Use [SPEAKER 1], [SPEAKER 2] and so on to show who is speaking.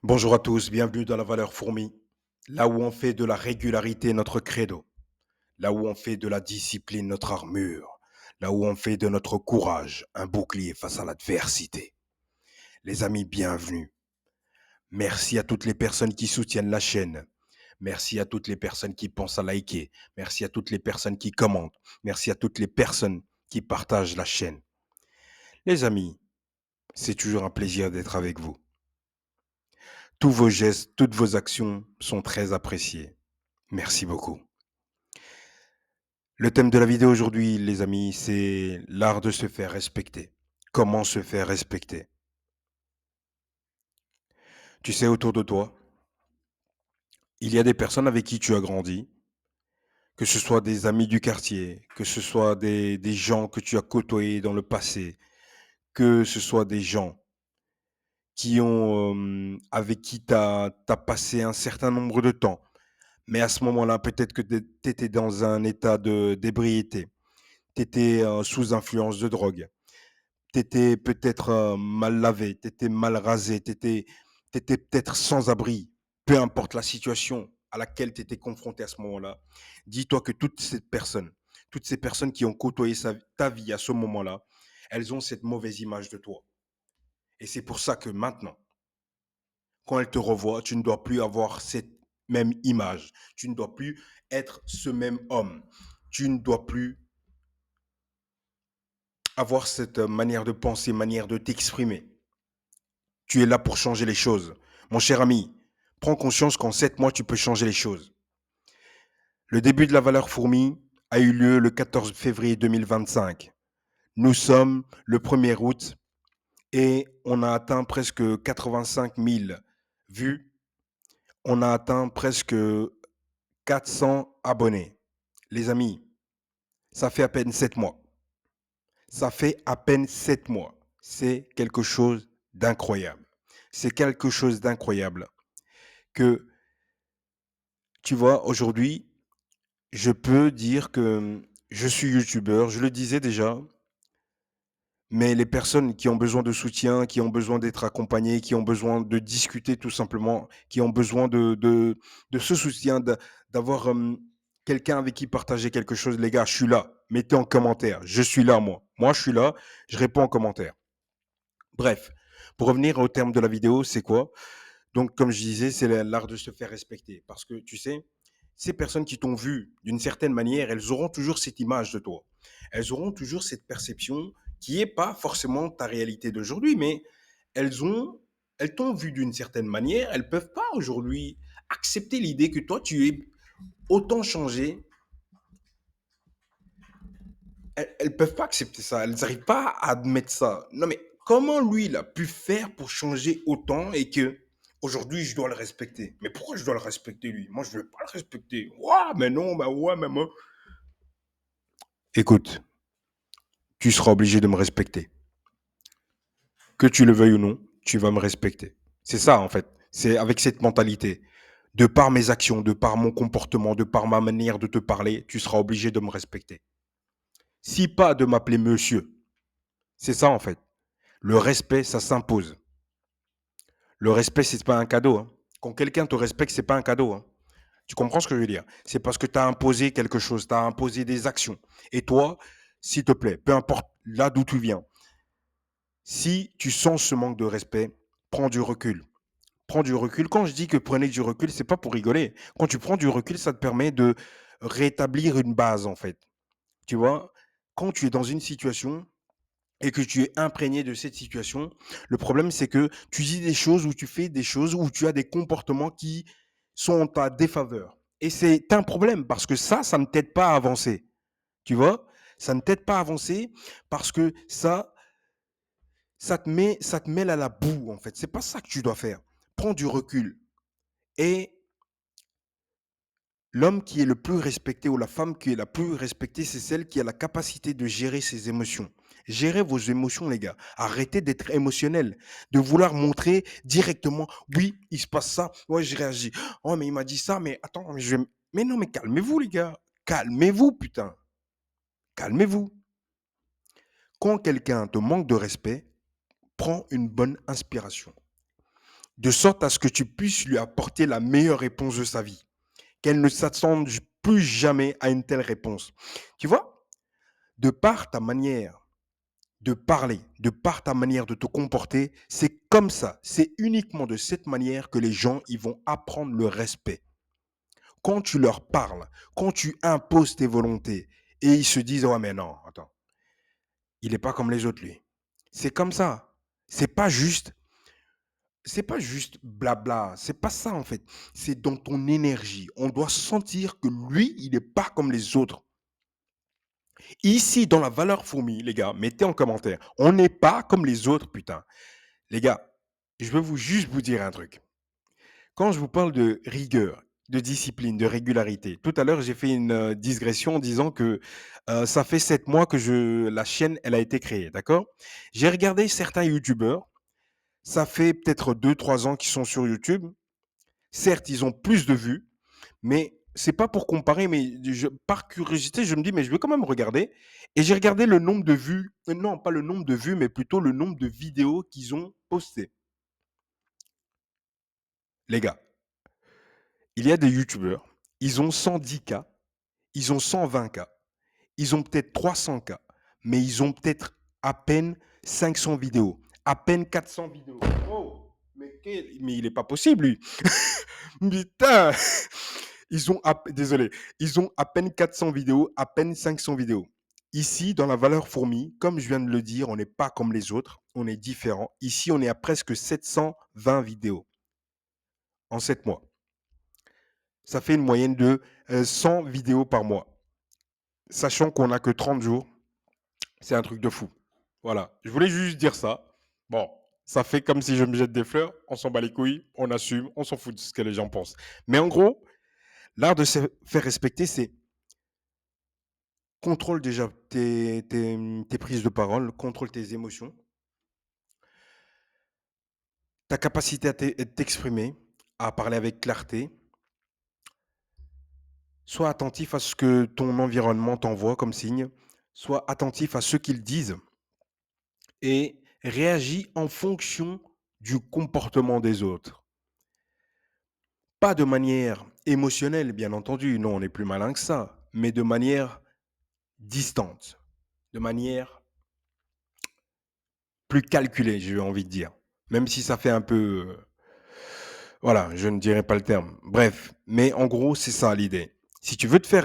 [SPEAKER 1] Bonjour à tous, bienvenue dans la valeur fourmi, là où on fait de la régularité notre credo, là où on fait de la discipline notre armure, là où on fait de notre courage un bouclier face à l'adversité. Les amis, bienvenue. Merci à toutes les personnes qui soutiennent la chaîne. Merci à toutes les personnes qui pensent à liker. Merci à toutes les personnes qui commentent. Merci à toutes les personnes qui partagent la chaîne. Les amis, c'est toujours un plaisir d'être avec vous. Tous vos gestes, toutes vos actions sont très appréciés. Merci beaucoup. Le thème de la vidéo aujourd'hui, les amis, c'est l'art de se faire respecter. Comment se faire respecter? Tu sais, autour de toi, il y a des personnes avec qui tu as grandi, que ce soit des amis du quartier, que ce soit des gens que tu as côtoyés dans le passé, que ce soit des gens avec qui tu as passé un certain nombre de temps. Mais à ce moment-là, peut-être que tu étais dans un état d'ébriété, tu étais sous influence de drogue. T'étais peut-être mal lavé, t'étais mal rasé, t'étais peut-être sans abri, peu importe la situation à laquelle tu étais confronté à ce moment-là. Dis-toi que toutes ces personnes qui ont côtoyé ta vie à ce moment-là, elles ont cette mauvaise image de toi. Et c'est pour ça que maintenant, quand elles te revoient, tu ne dois plus avoir cette même image. Tu ne dois plus être ce même homme. Tu ne dois plus avoir cette manière de penser, manière de t'exprimer. Tu es là pour changer les choses. Mon cher ami, prends conscience qu'en 7 mois, tu peux changer les choses. Le début de la valeur fourmi a eu lieu le 14 février 2025. Nous sommes le 1er août et on a atteint presque 85 000 vues. On a atteint presque 400 abonnés. Les amis, ça fait à peine 7 mois. Ça fait à peine 7 mois. C'est quelque chose d'incroyable. C'est quelque chose d'incroyable que, tu vois, aujourd'hui, je peux dire que je suis youtubeur, je le disais déjà, mais les personnes qui ont besoin de soutien, qui ont besoin d'être accompagnées, qui ont besoin de discuter tout simplement, qui ont besoin de ce soutien, d'avoir quelqu'un avec qui partager quelque chose, les gars, je suis là. Mettez en commentaire, je suis là, moi. Moi, je suis là, je réponds en commentaire. Bref, pour revenir au terme de la vidéo, c'est quoi? Donc, comme je disais, c'est l'art de se faire respecter. Parce que, tu sais, ces personnes qui t'ont vu d'une certaine manière, elles auront toujours cette image de toi. Elles auront toujours cette perception qui n'est pas forcément ta réalité d'aujourd'hui, mais elles ont, elles t'ont vu d'une certaine manière. Elles ne peuvent pas aujourd'hui accepter l'idée que toi, tu es autant changé. Elles peuvent pas accepter ça. Elles n'arrivent pas à admettre ça. Non, mais comment lui, il a pu faire pour changer autant et que aujourd'hui, je dois le respecter? Mais pourquoi je dois le respecter, lui? Moi, je ne veux pas le respecter. Ouah, mais non, mais ouais, mais moi. Écoute, tu seras obligé de me respecter. Que tu le veuilles ou non, tu vas me respecter. C'est ça, en fait. C'est avec cette mentalité. De par mes actions, de par mon comportement, de par ma manière de te parler, tu seras obligé de me respecter. Si pas de m'appeler monsieur. C'est ça, en fait. Le respect, ça s'impose. Le respect, c'est pas un cadeau, hein. Quand quelqu'un te respecte, c'est pas un cadeau, hein. Tu comprends ce que je veux dire? C'est parce que tu as imposé quelque chose, tu as imposé des actions. Et toi, s'il te plaît, peu importe là d'où tu viens, si tu sens ce manque de respect, prends du recul. Prends du recul. Quand je dis que prenez du recul, c'est pas pour rigoler. Quand tu prends du recul, ça te permet de rétablir une base, en fait. Tu vois? Quand tu es dans une situation et que tu es imprégné de cette situation, le problème, c'est que tu dis des choses ou tu fais des choses ou tu as des comportements qui sont en ta défaveur. Et c'est un problème parce que ça ne t'aide pas à avancer. Tu vois? Ça ne t'aide pas à avancer parce que ça te mêle à la boue, en fait. C'est pas ça que tu dois faire. Prends du recul. Et l'homme qui est le plus respecté ou la femme qui est la plus respectée, c'est celle qui a la capacité de gérer ses émotions. Gérez vos émotions, les gars. Arrêtez d'être émotionnel, de vouloir montrer directement, oui, il se passe ça, ouais, je réagis. Oh, mais il m'a dit ça, mais attends, mais je vais... Mais non, mais calmez-vous, les gars. Calmez-vous, putain. Calmez-vous. Quand quelqu'un te manque de respect, prends une bonne inspiration. de sorte à ce que tu puisses lui apporter la meilleure réponse de sa vie, qu'elle ne s'attende plus jamais à une telle réponse. Tu vois, de par ta manière de parler, de par ta manière de te comporter, c'est comme ça, c'est uniquement de cette manière que les gens ils vont apprendre le respect. Quand tu leur parles, quand tu imposes tes volontés et ils se disent ouais mais non, attends, il n'est pas comme les autres lui. C'est comme ça. C'est pas juste c'est pas juste blabla, c'est pas ça en fait. C'est dans ton énergie. On doit sentir que lui, il n'est pas comme les autres. Ici, dans la valeur fourmi, les gars, mettez en commentaire. On n'est pas comme les autres, putain. Les gars, je veux juste vous dire un truc. Quand je vous parle de rigueur, de discipline, de régularité, tout à l'heure, j'ai fait une digression en disant que ça fait 7 mois que la chaîne, elle a été créée, d'accord. J'ai regardé certains youtubeurs, ça fait peut-être 2, 3 ans qu'ils sont sur YouTube. Certes, ils ont plus de vues, mais c'est pas pour comparer, mais par curiosité, je me dis, mais je vais quand même regarder. Et j'ai regardé le nombre de vues, non, pas le nombre de vues, mais plutôt le nombre de vidéos qu'ils ont postées. Les gars, il y a des youtubeurs, ils ont 110K, ils ont 120K, ils ont peut-être 300K, mais ils ont peut-être à peine 500 vidéos, à peine 400 vidéos. Oh, mais il n'est pas possible, lui. Putain, désolé, ils ont à peine 400 vidéos, à peine 500 vidéos. Ici, dans la valeur fourmi, comme je viens de le dire, on n'est pas comme les autres, on est différent. Ici, on est à presque 720 vidéos en 7 mois. Ça fait une moyenne de 100 vidéos par mois. Sachant qu'on n'a que 30 jours, c'est un truc de fou. Voilà, je voulais juste dire ça. Bon, ça fait comme si je me jette des fleurs, on s'en bat les couilles, on assume, on s'en fout de ce que les gens pensent. Mais en gros, l'art de se faire respecter, c'est contrôle déjà tes prises de parole, contrôle tes émotions, ta capacité à t'exprimer, à parler avec clarté. Sois attentif à ce que ton environnement t'envoie comme signe. Sois attentif à ce qu'ils disent et réagis en fonction du comportement des autres. Pas de manière émotionnelle, bien entendu, non, on est plus malin que ça, mais de manière distante, de manière plus calculée, j'ai envie de dire. Même si ça fait un peu... voilà, je ne dirais pas le terme. Bref, mais en gros, c'est ça l'idée. Si tu veux te faire